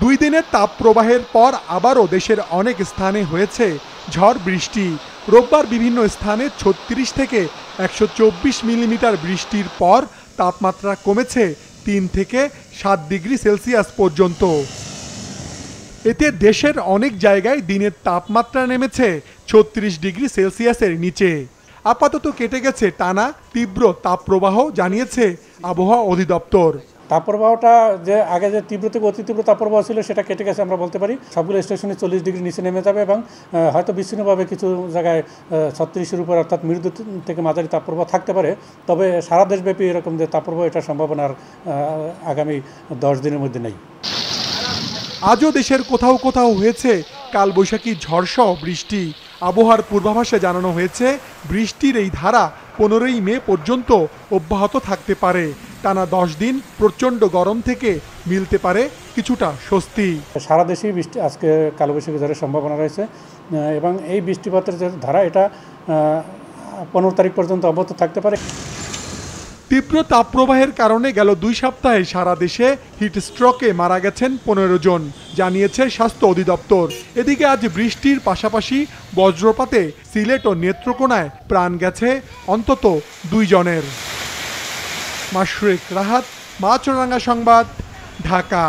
দুই দিনের তাপপ্রবাহের পর আবারও দেশের অনেক স্থানে হয়েছে ঝড় বৃষ্টি। রোববার বিভিন্ন স্থানে ৩৬ থেকে ১২৪ মিলিমিটার বৃষ্টির পর তাপমাত্রা কমেছে ৩ থেকে ৭ ডিগ্রি সেলসিয়াস পর্যন্ত। এতে দেশের অনেক জায়গায় দিনের তাপমাত্রা নেমেছে ৩৬ ডিগ্রি সেলসিয়াসের নিচে। আপাতত কেটে গেছে টানা তীব্র তাপপ্রবাহ, জানিয়েছে আবহাওয়া অধিদপ্তর। তাপপ্রবাহটা যে আগে যে তীব্র থেকে অতি তীব্র তাপপ্রবাহ ছিল সেটা কেটে গেছে আমরা বলতে পারি। সবগুলো স্টেশনে ৪০ ডিগ্রি নিচে নেমে যাবে এবং হয়তো বিচ্ছিন্নভাবে কিছু জায়গায় ৩৬-এর উপর অর্থাৎ মৃদু থেকে মাঝারি তাপপ্রবাহ থাকতে পারে। তবে সারা দেশব্যাপী এরকম যে তাপপ্রবাহ এটার সম্ভাবনা আর আগামী ১০ দিনের মধ্যে নেই। আজও দেশের কোথাও কোথাও হয়েছে কালবৈশাখী ঝড়সহ বৃষ্টি। আবহাওয়ার পূর্বাভাসে জানানো হয়েছে বৃষ্টির এই ধারা ১৫ই মে পর্যন্ত অব্যাহত থাকতে পারে। টানা ১০ দিন প্রচণ্ড গরম থেকে মিলতে পারে কিছুটা স্বস্তি। সারা দেশেই বৃষ্টি আজকে কালবৈশাখী ঝড়ের সম্ভাবনা রয়েছে এবং এই বৃষ্টিপাতের যে ধারা এটা ১৫ তারিখ পর্যন্ত অব্যাহত থাকতে পারে। তীব্র তাপপ্রবাহের কারণে গেল ২ সপ্তাহে সারা দেশে হিট স্ট্রোকে মারা গেছেন ১৫ জন, জানিয়েছে স্বাস্থ্য অধিদপ্তর। এদিকে আজ বৃষ্টির পাশাপাশি বজ্রপাতে সিলেট ও নেত্রকোনায় প্রাণ গেছে অন্তত ২ জনের। মাশরুক রাহাত, মাছরাঙা সংবাদ, ঢাকা।